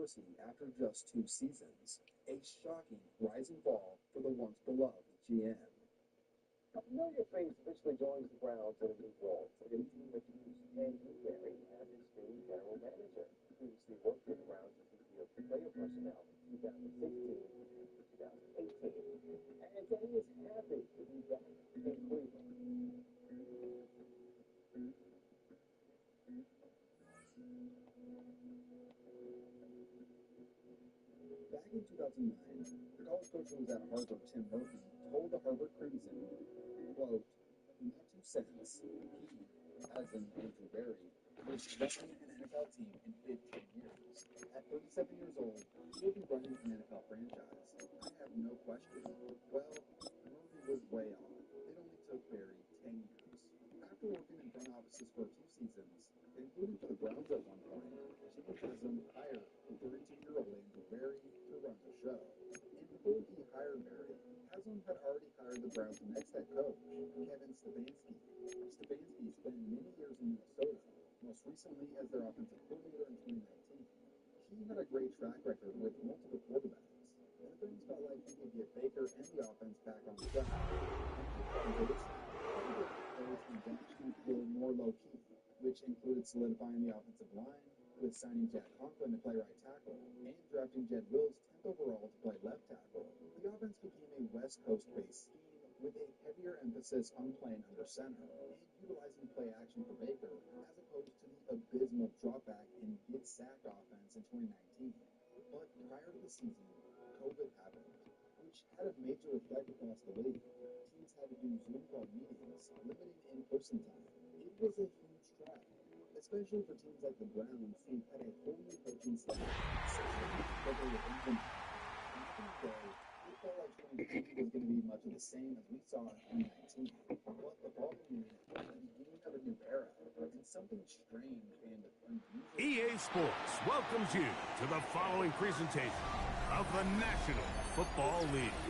Dorsey after just 2 seasons. A shocking rise and fall for the once beloved GM. A familiar face officially joins the Browns in a new role. The team accused Ken Newberry as its new general manager. He previously worked with the Browns as VP of player personnel from 2016 to 2018. And Kenny is happy to be back in Cleveland. Back in 2009, the college coach who was at Harvard, Tim Murphy, told the Harvard Crimson, quote, "My 2 cents, he, as in Andrew Berry, was running an NFL team in 15 years. At 37 years old, he will be running an NFL franchise. I have no question." Well, Murphy was way off. It only took Berry 10 years. After working in front offices for a few seasons, including for the Browns at one point, Jimmy Haslam hired 32-year-old Andrew Berry to run the show. And before he hired Berry, Haslam had already hired the Browns' next head coach, Kevin Stefanski. Stefanski spent many years in Minnesota, most recently as their offensive coordinator in 2019. He had a great track record with multiple quarterbacks, and the Browns felt like he could get Baker and the offense back on track. And he were more low-key, which included solidifying the offensive line, with signing Jack Conklin to play right tackle, and drafting Jed Wills 10th overall to play left tackle. The offense became a West Coast-based scheme with a heavier emphasis on playing under center and utilizing play action for Baker, as opposed to the abysmal drop-back and get-sacked offense in 2019. But prior to the season, COVID happened, which had a major effect across the league. Teams had to do Zoom call meetings, limiting in-person time. It was a huge trap, especially for teams like the Browns, who had a whole new coaching staff, that they were implementing. It felt like 2020 was going to be much of the same as we saw in 2019. But the following year was the beginning of a new era, and something strange and unusual. EA Sports welcomes you to the following presentation of the National Football League.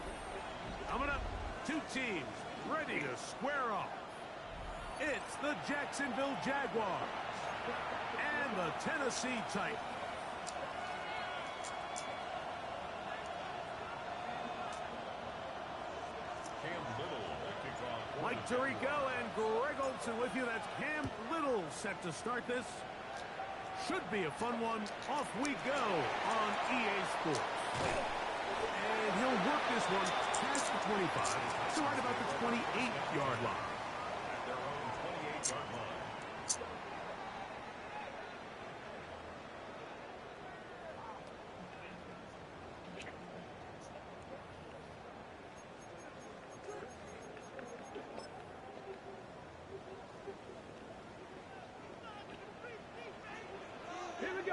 Coming up, 2 teams ready to square off. It's the Jacksonville Jaguars and the Tennessee Titans. Mike Tirico and Greg Olsen with you. That's Cam Little set to start this. Should be a fun one. Off we go on EA Sports. And he'll work this one past the 25 to right about the 28-yard line. At their own 28-yard line.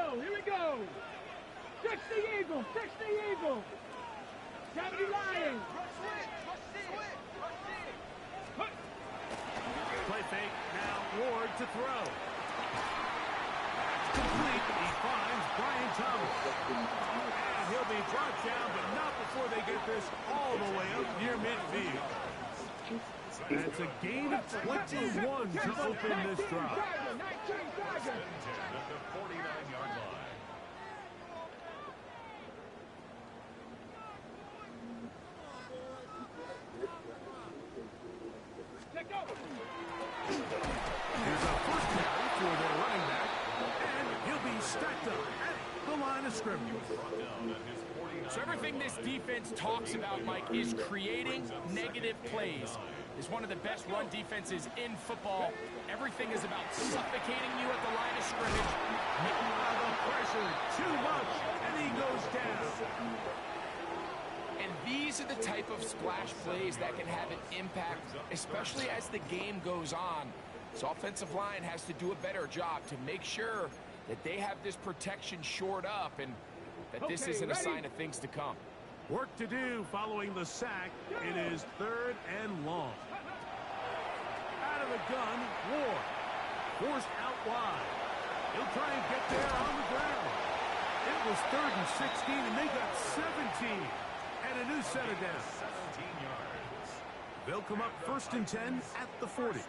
Here we go. Fix the Eagle. Fix the Eagle. 70 Lions. Play fake. Now Ward to throw. Complete. He finds Brian Thomas. And he'll be brought down, but not before they get this all the way up near midfield. That's a gain of 21 to open this drive. At the 49-yard line. Here's a first carry for their running back, and he'll be stacked up at the line of scrimmage. So everything this defense talks about, Mike, is creating negative plays. Is one of the best run defenses in football. Everything is about suffocating you at the line of scrimmage. The pressure, too much, and he goes down. And these are the type of splash plays that can have an impact, especially as the game goes on. So offensive line has to do a better job to make sure that they have this protection shored up and that this isn't a sign of things to come. Work to do following the sack. It is 3rd and long. Out of the gun, Ward. Forced out wide. He'll try and get there on the ground. It was 3rd and 16, and they got 17. And a new set of downs. 17 yards. They'll come up 1st and 10 at the 40. 1st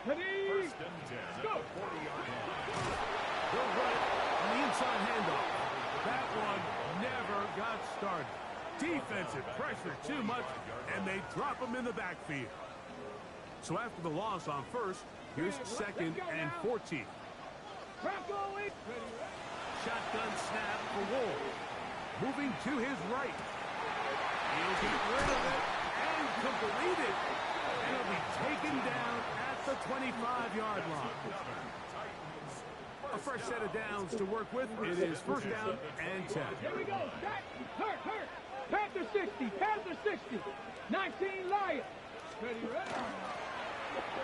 and 10 at the 40-yard line. They'll run it on the inside handoff. got started. Defensive pressure too much, and they drop him in the backfield. So after the loss on first, here's 2nd and 14. Shotgun snap for Ward. Moving to his right. He'll get rid of it and complete it. And he'll be taken down at the 25-yard line. A fresh set of downs to work with. It is 1st down and 10. Here we go. Hurt. Panther 60. Panther 60. 19 Lions. Ready.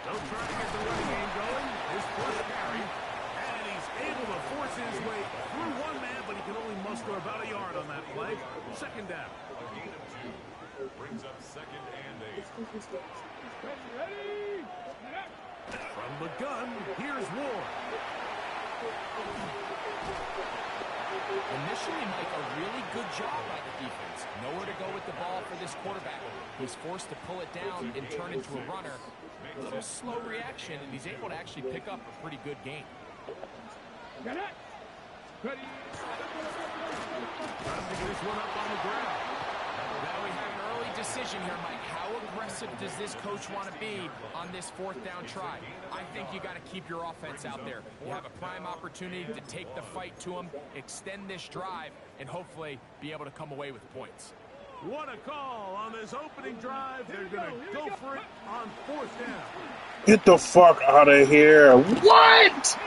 They'll try to get the running game going. His first carry. And he's able to force his way through one man, but he can only muster about a yard on that play. 2nd down. Brings up 2nd and 8. Ready. From the gun, here's Ward. Initially, Mike, a really good job by the defense. Nowhere to go with the ball for this quarterback. He's forced to pull it down and turn into a runner. A little slow reaction, and he's able to actually pick up a pretty good game. Get it. Ready. Trying to get this one up on the ground. Now we have an early decision here, Mike. How aggressive does this coach want to be on this 4th down try? I think you got to keep your offense out there. You have a prime opportunity to take the fight to them, extend this drive, and hopefully be able to come away with points. What a call on this opening drive. They're going to go for it on 4th down. Get the fuck out of here. What?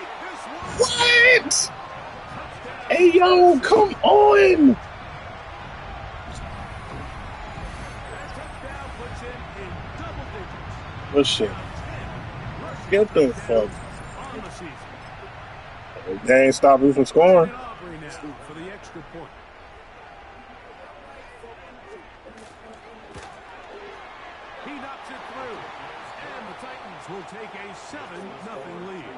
What? Hey, yo, come on. Listen, get the fuck. They ain't stopping you from scoring. For the extra point. He knocks it through. And the Titans will take a 7-0 lead.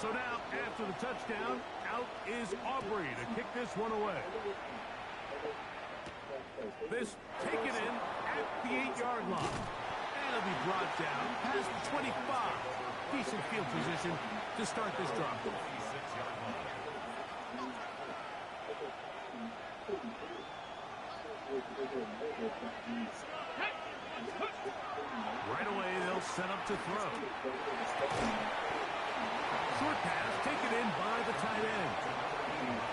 So now, after the touchdown, out is Aubrey to kick this one away. This taken in at the 8-yard line. And it'll be brought down past the 25. Decent field position to start this drive. Right away, they'll set up to throw. Short pass taken in by the tight end.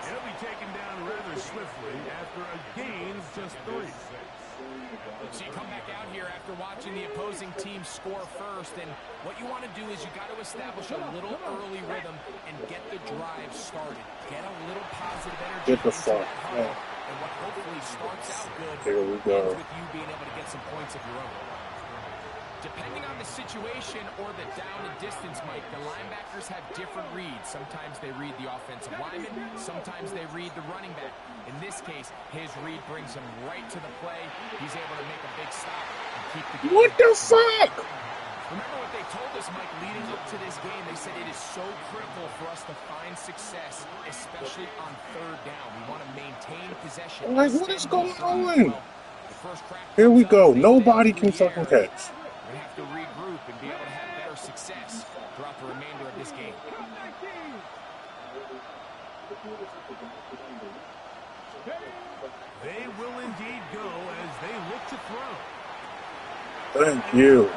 He'll be taken down rather swiftly after a gain of just 3. So you come back out here after watching the opposing team score first, and what you want to do is you got to establish a little early rhythm and get the drive started. Get a little positive energy Get the into fuck that huddle, out. and what hopefully starts out good Here we go. ends with you being able to get some points of your own. Depending on the situation or the down and distance, Mike, the linebackers have different reads. Sometimes they read the offensive lineman. Sometimes they read the running back. In this case, his read brings him right to the play. He's able to make a big stop and keep the game. What the fuck? Remember what they told us, Mike, leading up to this game? They said it is so critical for us to find success, especially on 3rd down. We want to maintain possession. Like, what is going on? Here we go. Nobody can fucking catch. We have to regroup and be able to have better success throughout the remainder of this game. They will indeed go as they look to throw. Thank you.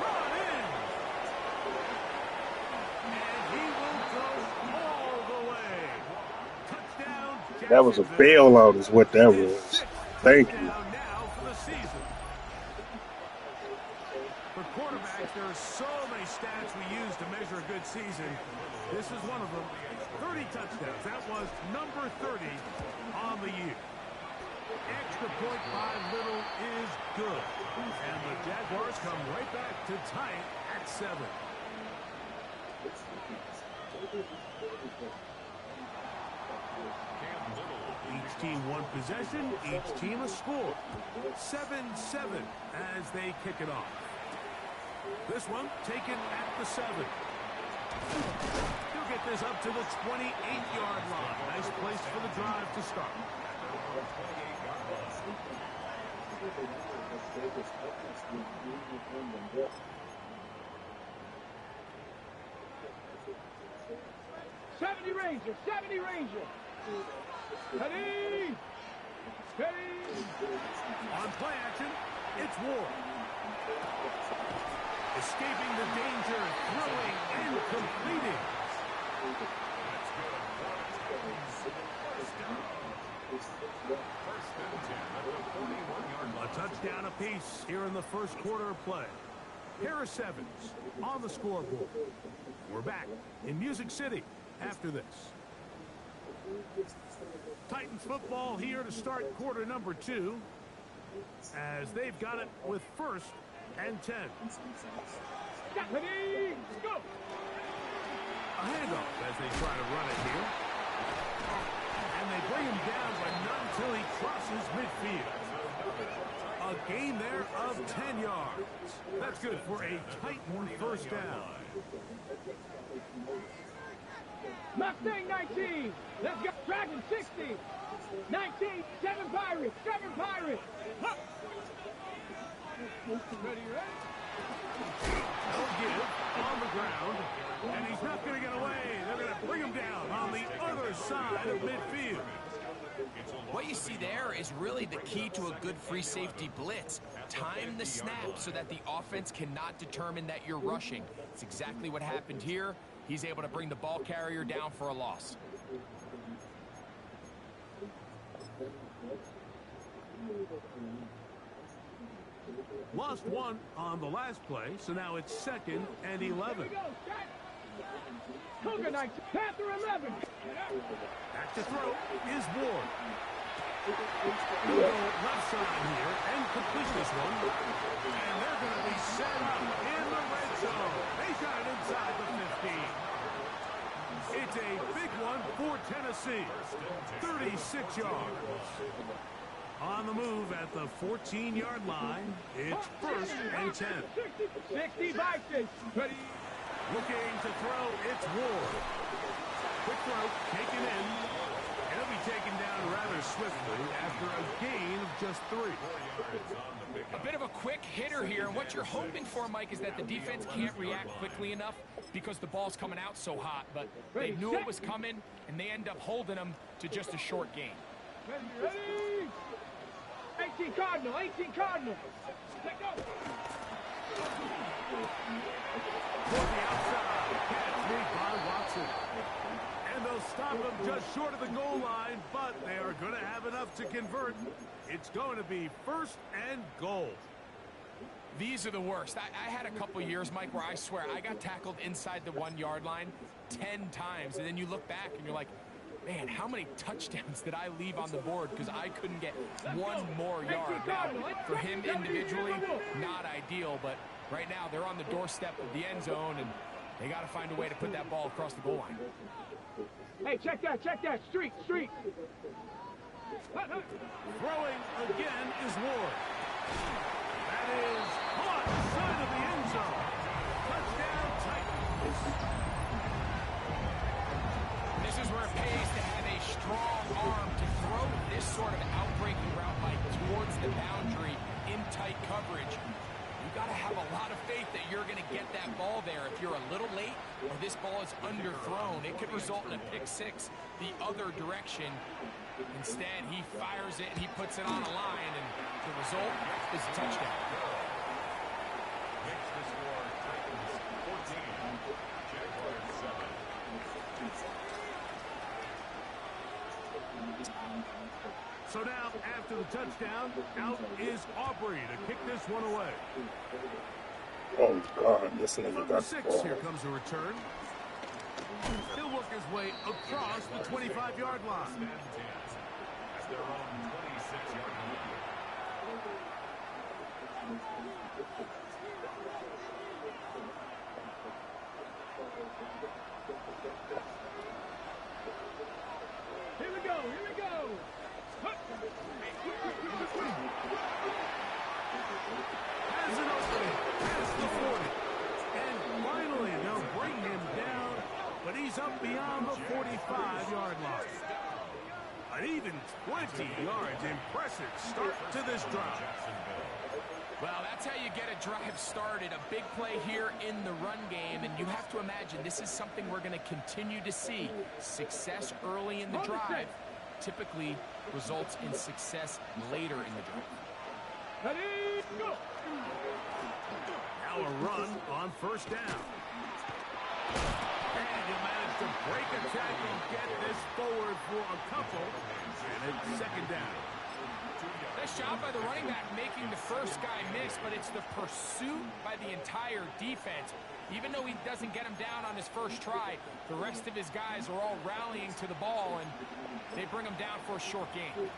And he will go all the way. Touchdown, That was a Jacksonville. bailout is what that was. Thank you. Now for the season. For quarterbacks, there are so many stats we use to measure a good season. This is one of them. 30 touchdowns. That was number 30 on the year. Extra point by Little is good. And the Jaguars come right back to tie it at 7. Each team one possession, each team a score. 7-7 as they kick it off. This one taken at the 7. He'll get this up to the 28-yard line. Nice place for the drive to start. Ranger, 70 Ranger. Steady! Steady! On play action, it's Ward. Escaping the danger, throwing and completing. A touchdown apiece here in the first quarter of play. Harris Evans on the scoreboard. We're back in Music City after this. Titans football here to start quarter number 2 as they've got it with 1st and 10. Ready, go! A handoff as they try to run it here. And they bring him down, but not until he crosses midfield. A gain there of 10 yards. That's good for a Titan first down. Mustang 19. Let's go. Dragon 60. 19. 7 Pirates. 7 Pirates. Huh. Ready, ready? No give on the ground. And he's not going to get away. They're going to bring him down on the other side of midfield. What you see there is really the key to a good free safety blitz. Time the snap so that the offense cannot determine that you're rushing. It's exactly what happened here. He's able to bring the ball carrier down for a loss. Lost one on the last play, so now it's 2nd and 11. Cougar 19. Panther 11. Back to throw is Ward. He'll go left side here and complete this one. And they're going to be set up in the red zone. They got it inside the 15. It's a big one for Tennessee. 36 yards. On the move at the 14-yard line, it's 1st and 10. 60 Vikings. Ready. Looking to throw, it's Ward. Quick throw, taken in. He'll be taken down rather swiftly after a gain of just 3. A bit of a quick hitter here, and what you're hoping for, Mike, is that the defense can't react quickly enough because the ball's coming out so hot, but they knew it was coming, and they end up holding them to just a short gain. Ready, ready. 18 Cardinal, 18 Cardinal. Let go. For the outside, catch made by Watson. And they'll stop him just short of the goal line, but they are going to have enough to convert. It's going to be 1st and goal. These are the worst. I had a couple years, Mike, where I swear I got tackled inside the 1-yard line 10 times, and then you look back and you're like, man, how many touchdowns did I leave on the board because I couldn't get one more yard? Now, for him individually, not ideal, but right now they're on the doorstep of the end zone, and they got to find a way to put that ball across the goal line. Hey, check that, street. Throwing again is Ward. That is caught side of the end zone. Touchdown, Titans. This is where it pays to have a strong arm to throw this sort of outbreaking route like towards the boundary in tight coverage. You got to have a lot of faith that you're going to get that ball there. If you're a little late or this ball is underthrown, it could result in a pick 6 the other direction. Instead, he fires it and he puts it on a line, and the result is a touchdown. Makes the score Titans 14, Jaguars 7. So now, after the touchdown, out is Aubrey to kick this one away. Oh, God, this nigga From got the 6, the ball. here comes a return. He'll work his way across the 25-yard line. At their own 26-yard line. Here we go. Has an opening past the 40. And finally, they'll bring him down, but he's up beyond the 45-yard line. An even 20 yards. Impressive start to this drive. Well, that's how you get a drive started. A big play here in the run game, and you have to imagine this is something we're going to continue to see. Success early in the drive typically results in success later in the drive. Ready, go! Now a run on first down. And you manage to break a tackle and get this forward for a couple. And it's second down. Nice job by the running back making the first guy miss, but it's the pursuit by the entire defense. Even though he doesn't get him down on his first try, the rest of his guys are all rallying to the ball, and they bring him down for a short gain.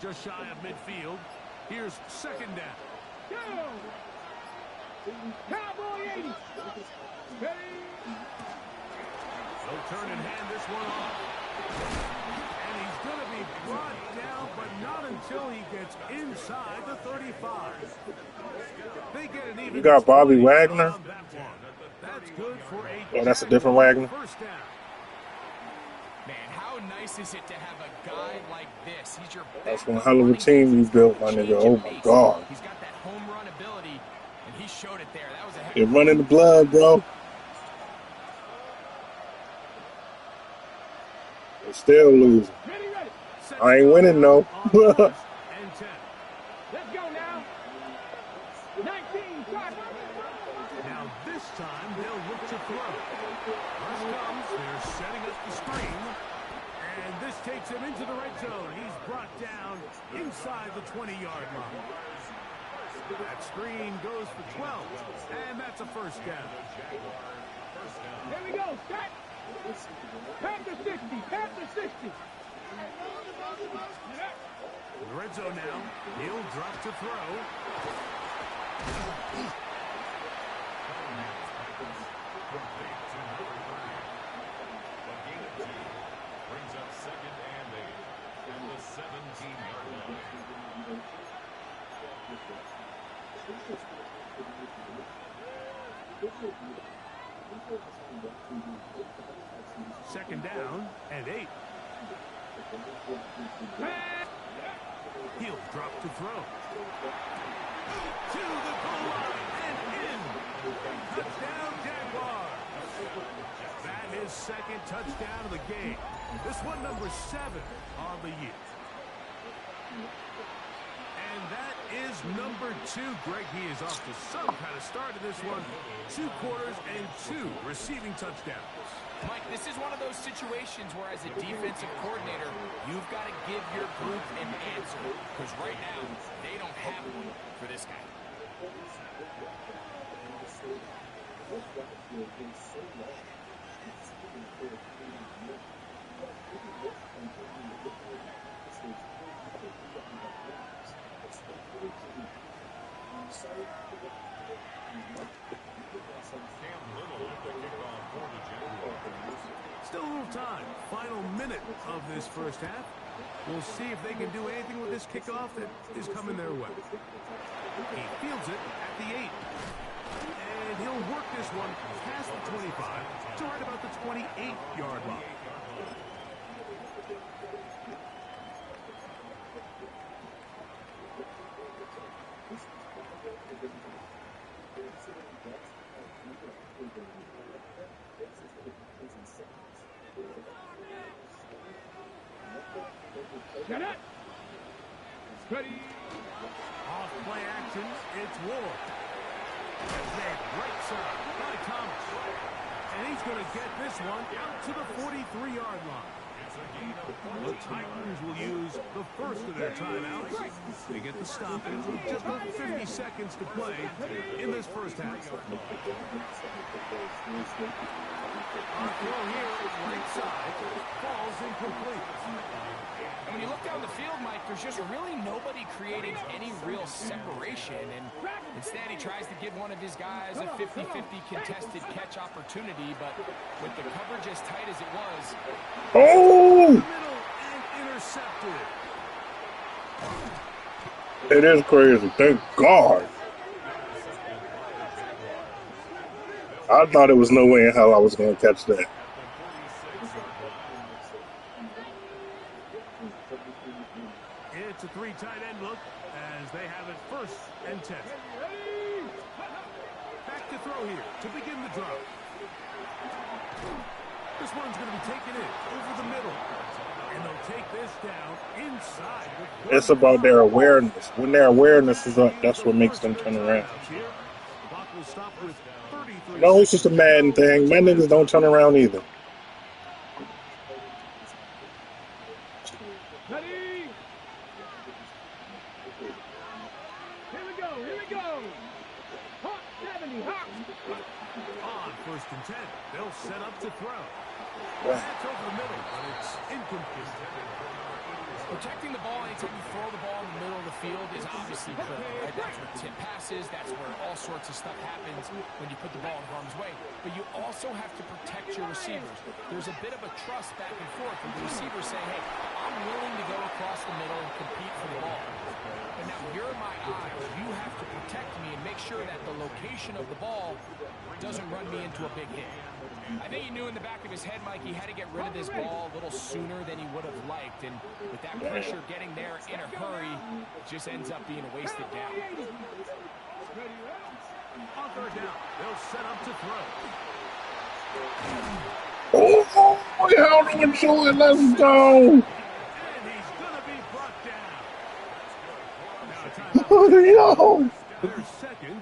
Just shy of midfield. Here's second down. Go! Cowboy 80. Ready? They'll turn and hand this one off. And he's going to be brought down, but not until he gets inside the 35. They get an even. You got Bobby Wagner? on that one. That's good for a Oh, that's a different Wagner? first down. Man, how nice is it to have a guy like this? He's your That's one hell of a team you built, my nigga. Oh, my God. He's got that home run ability, and he showed it there. That was a heck It running the blood, bro. They still losing. Ready, ready. I ain't winning, though. On first and 10. Let's go now. 19, start. Now this time they'll look to throw. Rush comes, they're setting up the screen. And this takes him into the red zone. He's brought down inside the 20-yard line. That screen goes for 12, and that's a first down. Here we go, start. Panther 60, Panther 60. In the red zone now, he'll drop to throw. Brings up second and 8 and the 17-yard line. Second down and 8. He'll drop to throw. To the goal line and in. Touchdown, Jaguars. That is second touchdown of the game. This one number 7 on the year. And that is number 2. Greg, he is off to some kind of start in this one. 2 quarters and 2 receiving touchdowns. Mike, this is one of those situations where as a defensive coordinator, you've got to give your group an answer. Because right now, they don't have one for this guy. Cam Little at the kickoff for the Jaguars. Still a little time. Final minute of this first half. We'll see if they can do anything with this kickoff that is coming their way. He fields it at the 8. And he'll work this one past the 25 to right about the 28-yard line. Get it. Ready. Off play action, it's Ward. Made right side by Thomas. And he's going to get this one out to the 43-yard line. The Titans will use the first of their timeouts. They get the stoppage with just over 50 seconds to play in this first half. Our throw here, right side, falls incomplete. And when you look down the field, Mike, there's just really nobody creating any real separation. And instead, he tries to give one of his guys a 50-50 contested catch opportunity. But with the coverage as tight as it was, Oh! Middle and intercepted. It is crazy. Thank God. I thought there was no way in hell I was going to catch that. It's a three tight end look as they have it 1st and 10. Back to throw here to begin the drive. This one's going to be taken in over the middle. And they'll take this down inside. It's about their awareness. When their awareness is up, that's what makes them turn around. No, it's just a Madden thing. My niggas don't turn around either. Ready? Here we go, here we go. Hot 70, hot. On 1st and 10, they'll set up to throw. That's over the middle, but it's incomplete. Protecting the ball anytime you throw the ball in the middle of the field is obviously critical, right? That's where tip passes, that's where all sorts of stuff happens when you put the ball in harm's way. But you also have to protect your receivers. There's a bit of a trust back and forth from the receivers saying, hey, I'm willing to go across the middle and compete for the ball. But now you're my eye. You have to protect me and make sure that the location of the ball doesn't run me into a big hit. I think he knew in the back of his head, Mike, he had to get rid of this ball a little sooner than he would have liked. And with that pressure getting there in a hurry, it just ends up being a wasted down. On 3rd down, they'll set up to throw. Oh, we held him to it. Let's go. And he's going to be brought down. Oh, yo. Their second.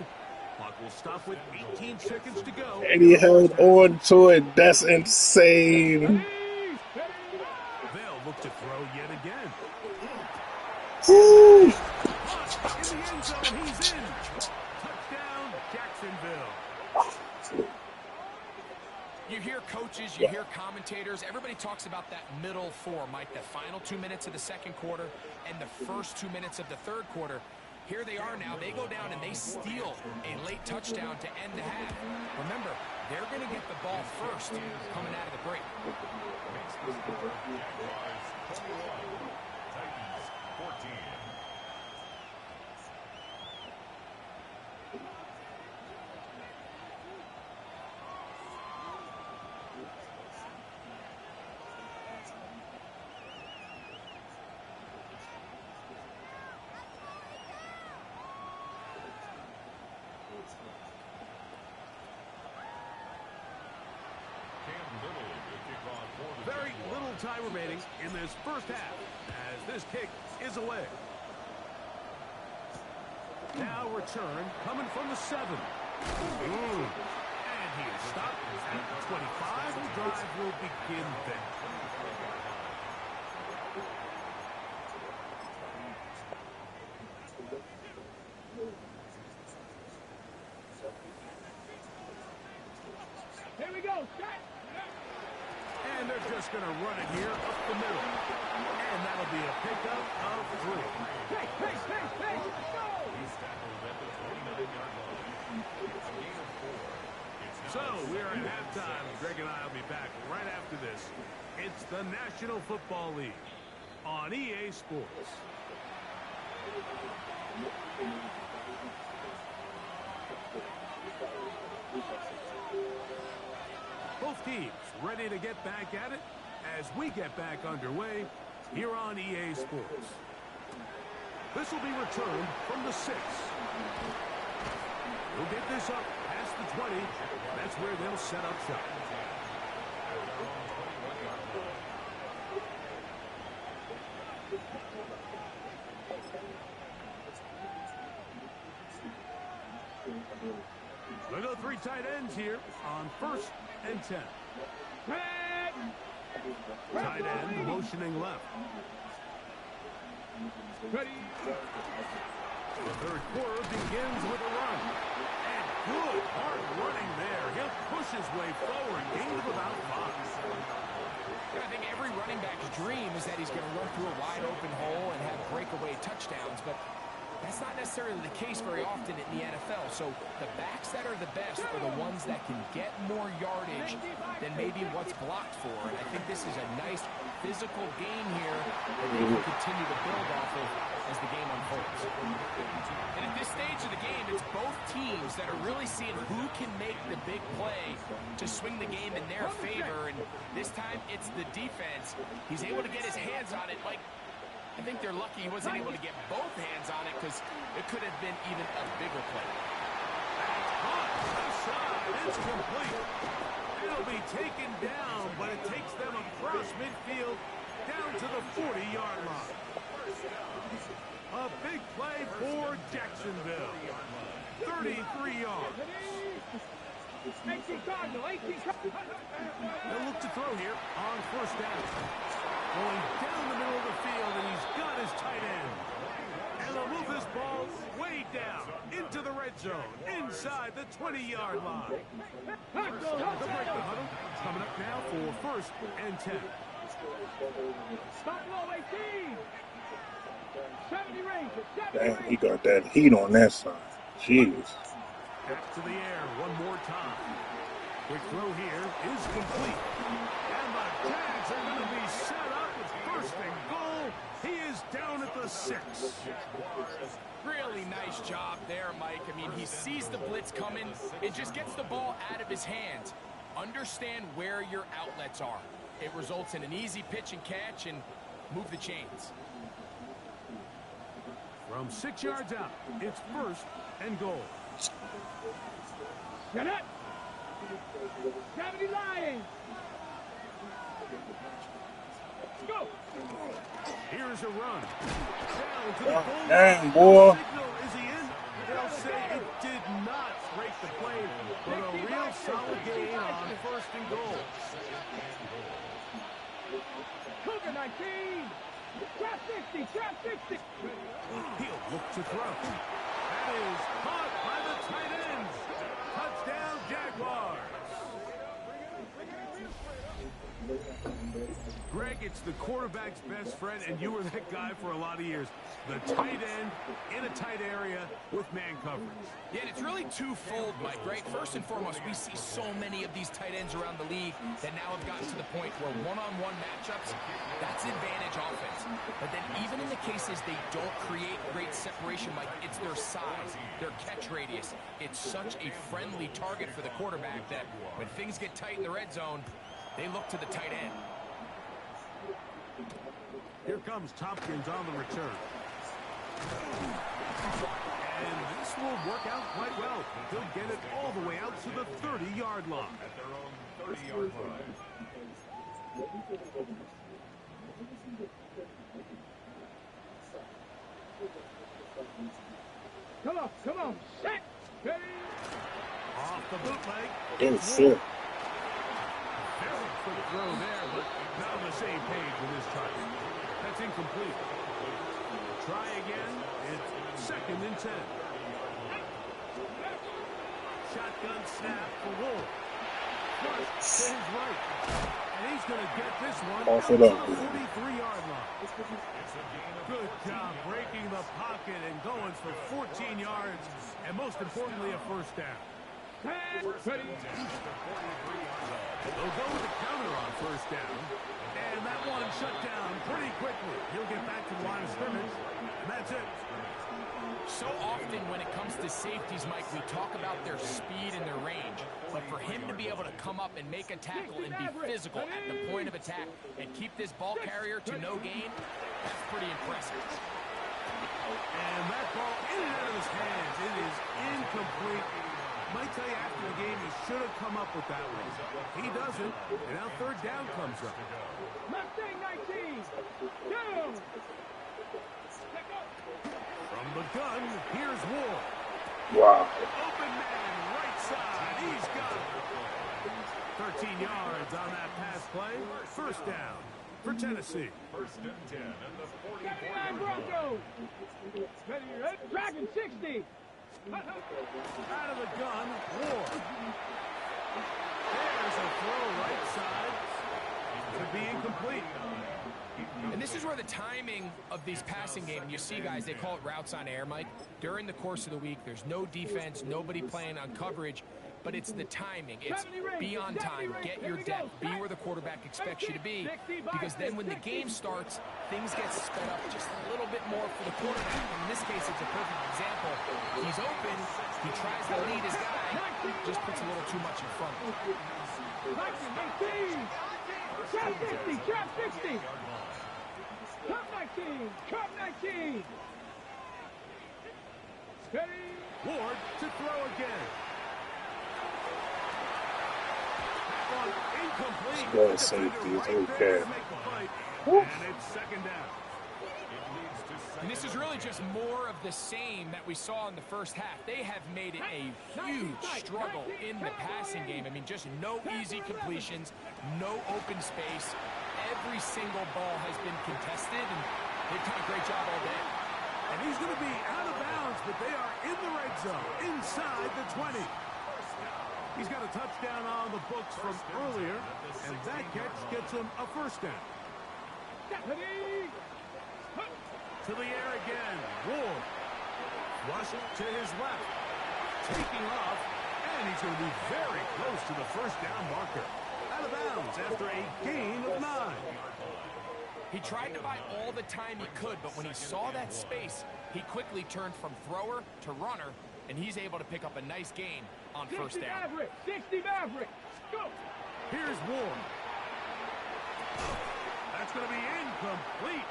Clock will stop with 18 seconds to go. And he held on to it. That's insane. They'll look to throw yet again. Woo. In the end zone, he's in. Touchdown, Jacksonville. You hear coaches, you hear commentators, everybody talks about that middle four, Mike, the final 2 minutes of the second quarter and the first 2 minutes of the third quarter. Here they are now. They go down and they steal a late touchdown to end the half. Remember, they're going to get the ball first coming out of the break. Titans 14. Very little time remaining in this first half as this kick is away. Now return coming from the 7. And he is stopped at the 25. The drive will begin then. Here we go, set. And they're just going to run it here up the middle. And that'll be a pickup of 3. Hey, let's go. He's tackled at the 29-yard line. It's a gain of 4. So we're at halftime. Greg and I will be back right after this. It's the National Football League on EA Sports. Both teams ready to get back at it as we get back underway here on EA Sports. This will be returned from the 6. We'll get this up past the 20. That's where they'll set up shop. We'll go 3 tight ends here on 1st and 10. Tight end motioning left. Ready. The third quarter begins with a run. And good hard running there. He'll push his way forward. Gain of about 5. I think every running back's dream is that he's going to run through a wide open hole and have breakaway touchdowns, but That's not necessarily the case very often in the NFL. So the backs that are the best are the ones that can get more yardage than maybe what's blocked for. And I think this is a nice physical game here that they can continue to build off of as the game unfolds. And at this stage of the game, it's both teams that are really seeing who can make the big play to swing the game in their favor. And this time, it's the defense. He's able to get his hands on it. Mike, I think they're lucky he wasn't able to get both hands on it because it could have been even a bigger play. It's complete. It'll be taken down, but it takes them across midfield down to the 40-yard line. A big play for Jacksonville. 33 yards. 18 Cardinal, 18 Cardinal. They'll look to throw here on first down. Going down the middle of the field, and he's got his tight end. And they'll move this ball way down into the red zone, inside the 20-yard line. The break the huddle coming up now for first and 10. Buffalo 18. 70 range. Damn, he got that heat on that side. Jeez. Back to the air one more time. Quick throw here is complete. And the Jags are going to be set up with first and goal. He is down at the 6. Really nice job there, Mike. I mean, he sees the blitz coming and just gets the ball out of his hands. Understand where your outlets are. It results in an easy pitch and catch and move the chains. From 6 yards out, it's first and goal. Get up. 70 Lions. Let's go. Here's a run. Down to the goal. Damn, boy. Signal, is he in? They'll say it did not break the play, but a real solid gain on first and goal. Cougar 19. Trap 60, trap 60. He'll look to throw. That is caught by the tight ends. Touchdown, Jaguars. Greg, it's the quarterback's best friend, and you were that guy for a lot of years. The tight end in a tight area with man coverage. Yeah, and it's really twofold, Mike, right? First and foremost, we see so many of these tight ends around the league that now have gotten to the point where one-on-one matchups, that's advantage offense. But then even in the cases they don't create great separation, Mike, it's their size, their catch radius. It's such a friendly target for the quarterback that when things get tight in the red zone, they look to the tight end. Here comes Tompkins on the return. And this will work out quite well. He'll get it all the way out to the 30-yard line. At their own 30-yard line. Come on. Set. Ready. Off the bootleg. Oh, shit. Very quick throw there, but not on the same page with his target. That's incomplete. Try again. It's second and 10. Shotgun snap for Wolf. Flush to his right. And he's going to get this one Off to it the up. 43-yard line. Good job breaking the pocket and going for 14 yards. And most importantly, a first down. Ready. They'll go with the counter on first down. And that one shut down pretty quickly. He'll get back to the line of scrimmage. And that's it. So often when it comes to safeties, Mike, we talk about their speed and their range. But for him to be able to come up and make a tackle and be physical at the point of attack and keep this ball carrier to no gain, that's pretty impressive. And that ball in and out of his hands. It is incomplete. Might tell you after the game he should have come up with that one. He doesn't, and now third down comes up. Mustang 19. Down. From the gun, here's Ward. Wow. Open man, right side. He's got it. 13 yards on that pass play. First down for Tennessee. First and 10 and the 79 Broncos. Ready. Dragon 60. Out of the gun, Ward. There's a throw right side. Could be incomplete. And this is where the timing of these passing games, you see guys, they call it routes on air, Mike. During the course of the week, there's no defense, nobody playing on coverage, but it's the timing. It's be on time, get your depth, be where the quarterback expects you to be, because then when the game starts, things get sped up just a little bit more for the quarterback. In this case, it's a perfect example. He's open, he tries to lead his guy, just puts a little too much in front. Trap 60, trap 60. Trap 19, trap 19. Steady. Ward to throw again. Incomplete. Ball safety is okay. And it's second down. And this is really just more of the same that we saw in the first half. They have made it a huge struggle in the passing game. I mean, just no easy completions, no open space. Every single ball has been contested, and they've done a great job all day. And he's going to be out of bounds, but they are in the red zone, inside the 20. He's got a touchdown on the books from earlier, and that catch gets him a first down. To the air again. Ward. Rush to his left. Taking off, and he's going to be very close to the first down marker. Out of bounds after a gain of 9. He tried to buy all the time he could, but when he saw that space, he quickly turned from thrower to runner, and he's able to pick up a nice gain on first down. 60 Maverick. Go. Here's Ward. That's going to be incomplete.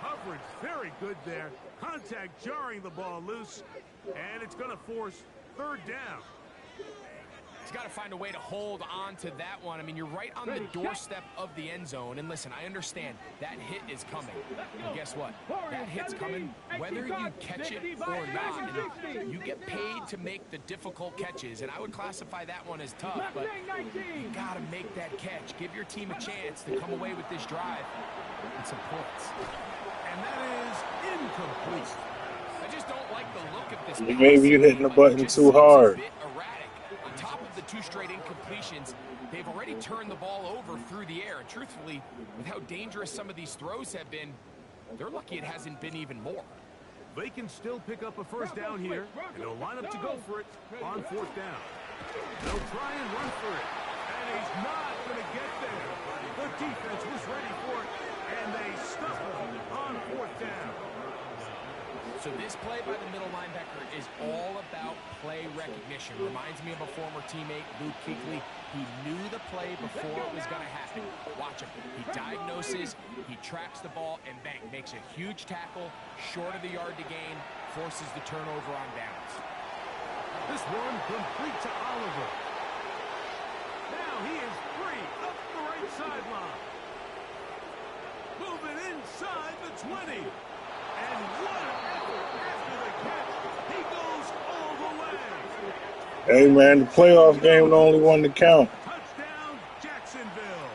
Coverage very good there. Contact jarring the ball loose, and it's going to force third down. He's got to find a way to hold on to that one. I mean, you're right on the doorstep of the end zone. And listen, I understand that hit is coming. And guess what? That hit's coming whether you catch it or not. And you get paid to make the difficult catches. And I would classify that one as tough. But you got to make that catch. Give your team a chance to come away with this drive and some points. And that is incomplete. I just don't like the look of this. Maybe you're hitting the button too hard. On top of the 2 straight incompletions, they've already turned the ball over through the air. And truthfully, with how dangerous some of these throws have been, they're lucky it hasn't been even more. They can still pick up a first down here, and they'll line up to go for it on 4th down. They'll try and run for it, and he's not going to get there. The defense was ready for it, and they stuff him on 4th down. So this play by the middle linebacker is all about play recognition. Reminds me of a former teammate, Luke Kuechly. He knew the play before it was going to happen. Watch him. He diagnoses, he tracks the ball, and bang, makes a huge tackle, short of the yard to gain, forces the turnover on downs. This one complete to Oliver. Now he is free up the right sideline. Moving inside the 20. And what an effort after the catch. He goes all the way. Hey, man, the playoff game, the only one to count. Touchdown, Jacksonville.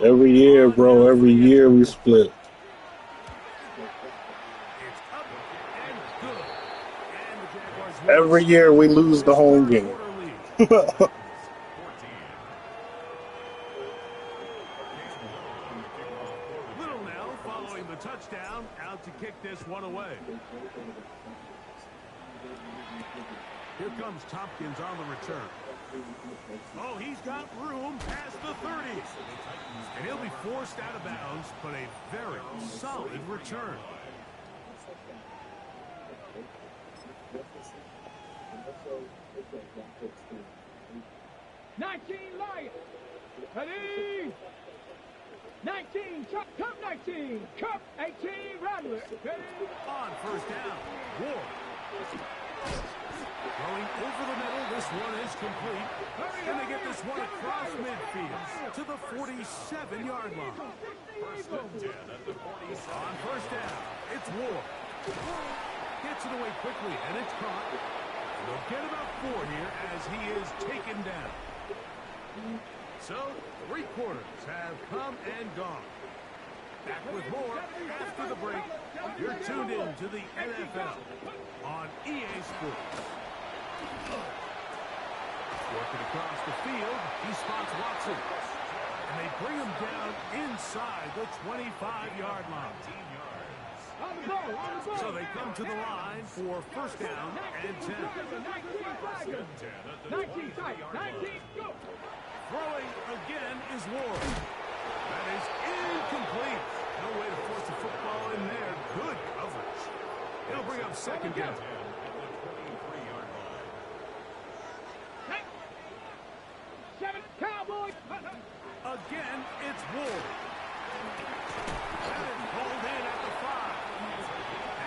Every year, bro, every year we split. It's up and good. And the Jaguars Every year we lose the home game. Touchdown, out to kick this one away. Here comes Tompkins on the return. Oh, he's got room past the 30. And he'll be forced out of bounds, but a very solid return. Lions. Ready? 19, Cup 19, Cup 18, Rattler. Ready? On first down, Ward. Going over the middle, this one is complete. And they get this one across midfield to the 47-yard line. On first down, it's Ward. Gets it away quickly, and it's caught. They'll get about 4 here as he is taken down. So, 3 quarters have come and gone. Back with more after the break. You're tuned in to the NFL on EA Sports. Working across the field, he spots Watson. And they bring him down inside the 25-yard line. On the ball, on the ball. So they come to the line for first down and 10. 19 tight, 19, go. Throwing again is Ward. That is incomplete. No way to force the football in there. Good coverage. It'll bring up second down. 7, Cowboys. Again, it's Ward. That is pulled in at the 5.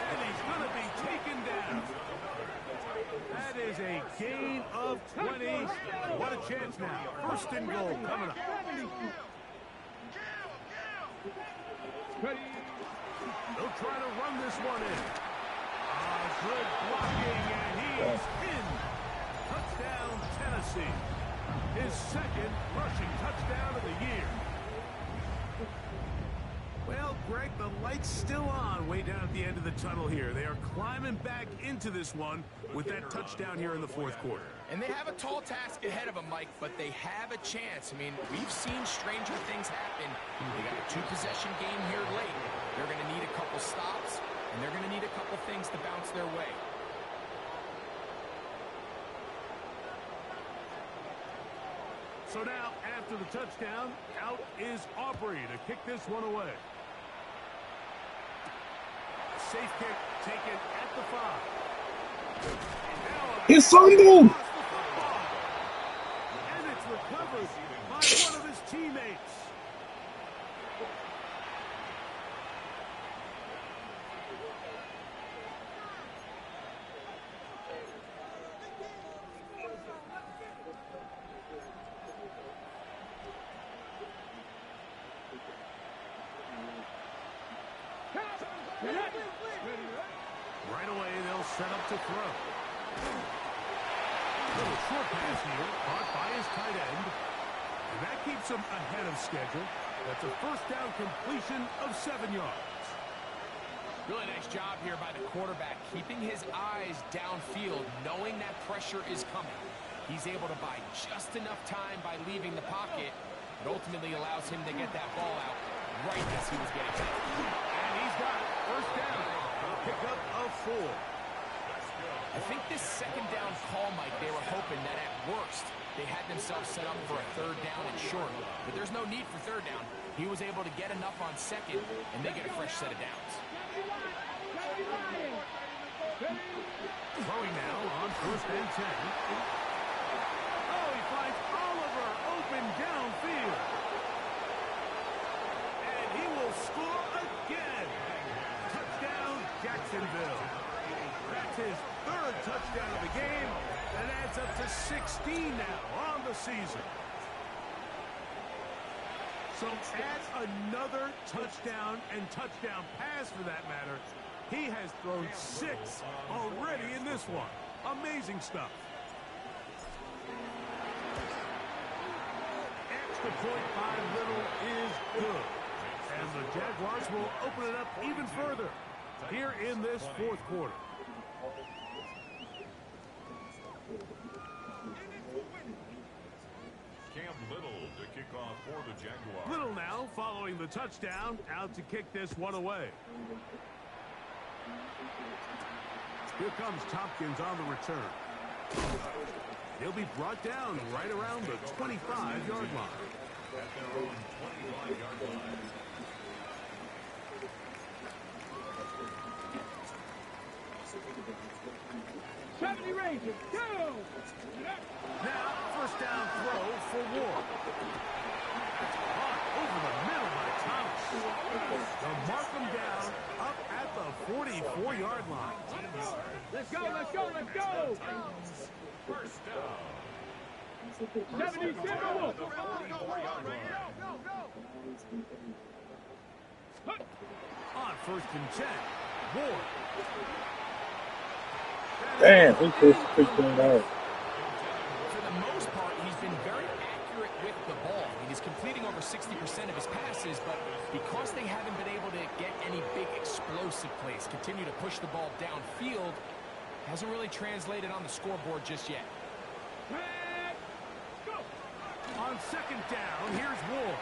And he's going to be taken down. That is a gain of 20. What a chance now. First and goal coming up. They'll try to run this one in. Good blocking, and he's in. Touchdown, Tennessee. His second rushing touchdown of the year. Well, Greg, the light's still on way down at the end of the tunnel here. They are climbing back into this one with that touchdown here in the fourth quarter. And they have a tall task ahead of them, Mike, but they have a chance. I mean, we've seen stranger things happen. They got a 2-possession game here late. They're going to need a couple stops, and they're going to need a couple things to bounce their way. So now, after the touchdown, out is Aubrey to kick this one away. Safe kick taken at the 5. It's fumbled. And it's recovered by one of his teammates. Right away, they'll set up to throw. Little short pass here, caught by his tight end. And that keeps him ahead of schedule. That's a first down completion of 7 yards. Really nice job here by the quarterback, keeping his eyes downfield, knowing that pressure is coming. He's able to buy just enough time by leaving the pocket. It ultimately allows him to get that ball out right as he was getting it. And he's got it. First down. A pickup of 4. I think this second down call, Mike, they were hoping that at worst they had themselves set up for a third down and short. But there's no need for third down. He was able to get enough on second and make it a fresh set of downs. Throwing now on first and 10. Oh, he finds Oliver open downfield. And he will score again. Touchdown, Jacksonville. That's his 3rd touchdown of the game. That adds up to 16 now on the season. So add another touchdown and touchdown pass for that matter. He has thrown 6 already in this one. Amazing stuff. Extra point by Little is good. And the Jaguars will open it up even further here in this fourth quarter. Cam Little to kick off for the Jaguars. Little now following the touchdown, out to kick this one away. Here comes Tompkins on the return. He'll be brought down right around the 25-yard line. At their own 25-yard line. Rangers, go! Now, first down throw for Ward. Caught over the middle by Thomas. They'll mark him down up at the 44-yard line. Let's go, let's go, let's go! First down. 77. On first and 10, Ward. Damn, he pushed 15 out. For the most part, he's been very accurate with the ball. I mean, he's completing over 60% of his passes, but because they haven't been able to get any big explosive plays, continue to push the ball downfield, hasn't really translated on the scoreboard just yet. On second down, here's Ward.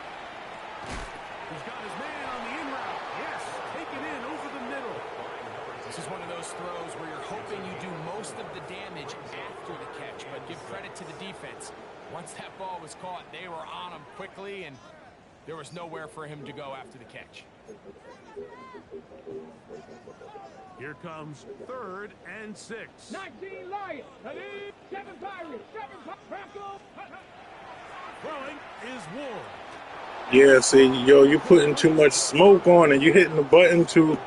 He's got his man on the in route. Yes, taken in over the middle. This is one of those throws where you're hoping you do most of the damage after the catch, but give credit to the defense. Once that ball was caught, they were on him quickly, and there was nowhere for him to go after the catch. Here comes 3rd and 6. 19 Lions. 7 Pirates. 7 Pirates. Throwing is Ward. Yeah, see, yo, you putting too much smoke on and you hitting the button too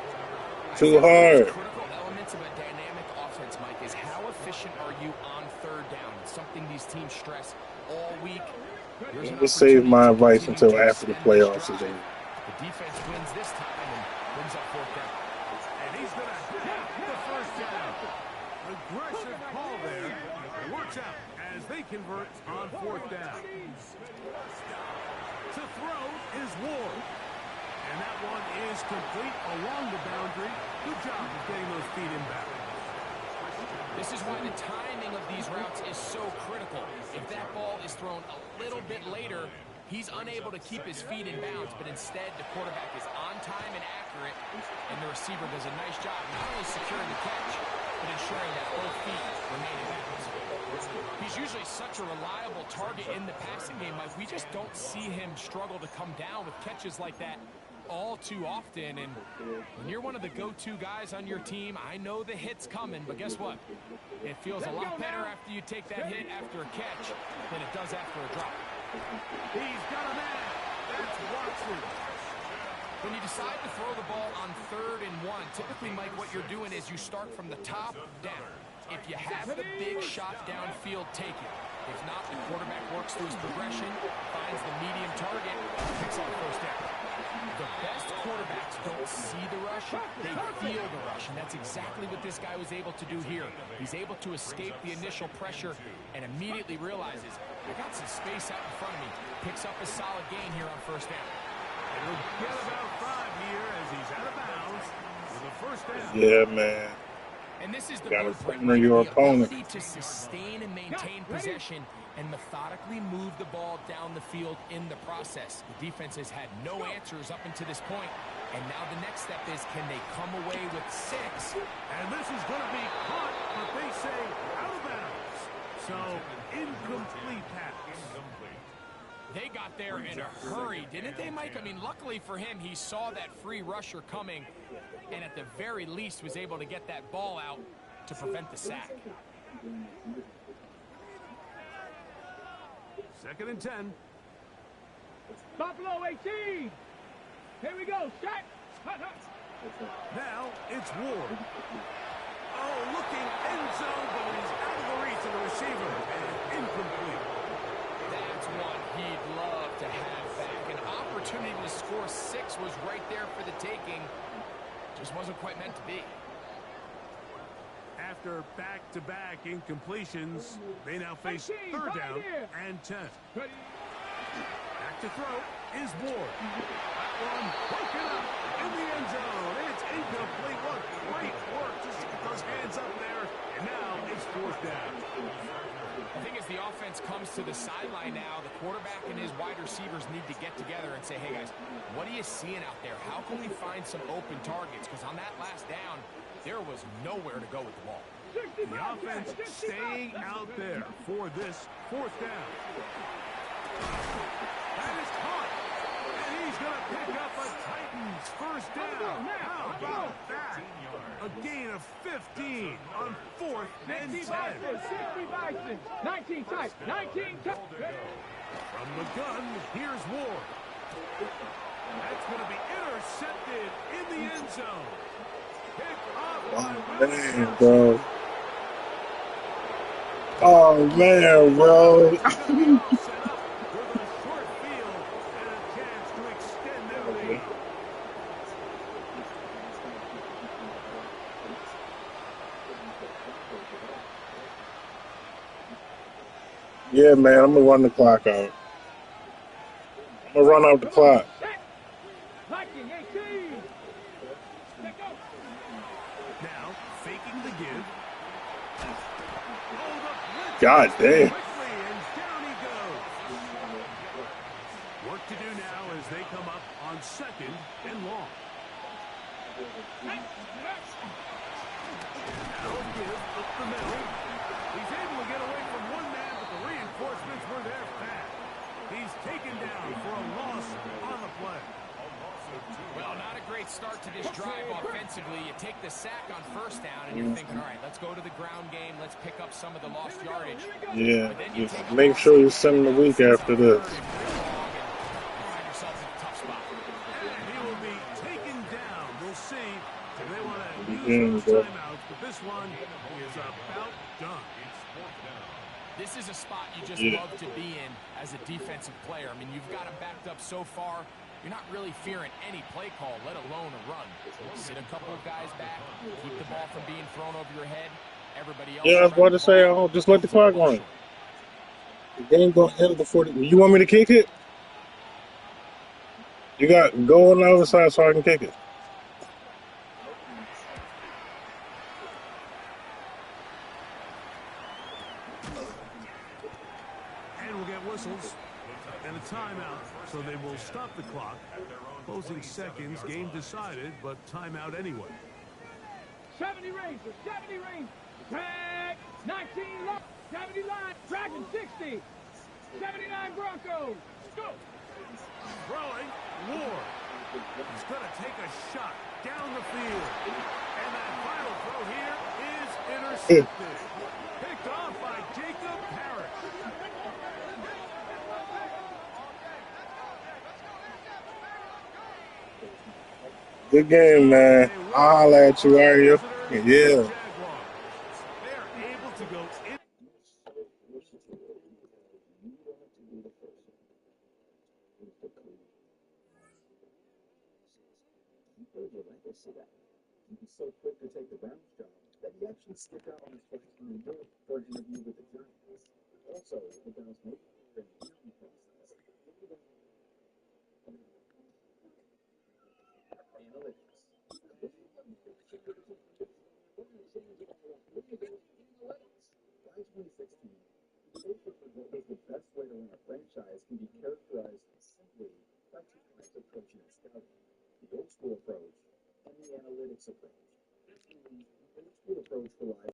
hard. Critical elements of a dynamic offense, Mike, is how efficient are you on 3rd down? It's something these teams stress all week. I'm gonna save my advice until after the playoffs is over. The defense wins this time and brings up 4th down. And he's going to have the first down. Aggressive call there. It works out as they convert on 4th down. To throw is Ward. And that one is complete along the boundary. Good job of getting those feet in bounds. This is why the timing of these routes is so critical. If that ball is thrown a little bit later, he's unable to keep his feet in bounds, but instead the quarterback is on time and accurate, and the receiver does a nice job not only securing the catch, but ensuring that both feet remain in bounds. He's usually such a reliable target in the passing game, Mike. We just don't see him struggle to come down with catches like that all too often. And when you're one of the go-to guys on your team, I know the hit's coming, but guess what? It feels a lot better after you take that hit after a catch than it does after a drop. He's got a man. That's Watson. When you decide to throw the ball on 3rd and 1, typically, Mike, what you're doing is you start from the top down. If you have the big shot downfield, take it. If not, the quarterback works through his progression, finds the medium target, picks up the first down. The best quarterbacks don't see the rush, they feel the rush, and that's exactly what this guy was able to do here. He's able to escape the initial pressure and immediately realizes, I got some space out in front of me. Picks up a solid gain here on 1st down. He'll get about 5 here as he's out of bounds with a first down. Yeah, man. And this is the Gotta blueprint, corner your the opponent. ability to sustain and maintain possession and methodically move the ball down the field in the process. The defense has had no answers up until this point, and now the next step is, can they come away with 6? And this is going to be caught, but they say out of bounds. So, incomplete pass. They got there in a hurry, didn't they, Mike? I mean, luckily for him, he saw that free rusher coming, and at the very least was able to get that ball out to prevent the sack. 2nd and 10. Buffalo 18. Here we go. Shot. Now it's Ward. Oh, looking end zone, but he's out of the reach of the receiver and incomplete. That's one he'd love to have back. An opportunity to score 6 was right there for the taking. Just wasn't quite meant to be. After back-to-back incompletions, they now face 3rd down and 10. Back to throw is Ward. That one broken up in the end zone. It's incomplete. What great work. Just get those hands up there. And now it's 4th down. The thing is, the offense comes to the sideline now. The quarterback and his wide receivers need to get together and say, hey, guys, what are you seeing out there? How can we find some open targets? Because on that last down, there was nowhere to go with the ball. The offense staying out there for this 4th down. That is caught. And he's going to pick up a Titans first down. How about that? A gain of 15 on 4th and 10. 60 Bisons. 19 type. 19 type. From the gun, here's Ward. That's going to be intercepted in the end zone. Oh, man, bro. Oh, man, bro. Yeah, man, I'm going to run the clock out. I'm going to run out the clock. Now, faking the give. God damn. Quickly, and down he goes. Work to do now as they come up on 2nd and long. Now a give up the middle. He's able to get away from one man, but the reinforcements were there fast. He's taken down for a loss on the play. Well, not a great start to this drive offensively. You take the sack on 1st down, and you're thinking, all right, let's go to the ground game. Let's pick up some of the lost yardage. Yeah, just make sure you send him the week after this. Find yourself in a tough spot. And he will be taken down. We'll see if they want to use those timeouts, but this one is about done. This is a spot you just love to be in as a defensive player. I mean, you've got him backed up so far. You're not really fearing any play call, let alone a run. Sit a couple of guys back, keep the ball from being thrown over your head. Everybody else. Yeah, I was about to say, oh, just let the clock run. The game gonna end before you want me to kick it? You got go on the other side so I can kick it. And we'll get whistles and a timeout, so they will stop the clock. Closing seconds, game decided, but timeout anyway. 70 Rangers, 70 Rangers. Tag, 19 left, 70 line, Dragon 60. 79 Broncos. Go. Throwing, Ward. He's going to take a shot down the field. And that final throw here is intercepted. Picked off by Jacob Parrish. Good game, man. I'll holler at you, are you? Yeah. They're able to go in. He'd be so quick to take the Browns job that he actually skipped out on his first time for an interview with the Giants. Also, the Browns made an interview process. Analytics. By 2016, the what was the best way to run a franchise can be characterized simply by two kinds of coaching and scouting: the old school approach and the analytics approach. The old school approach relies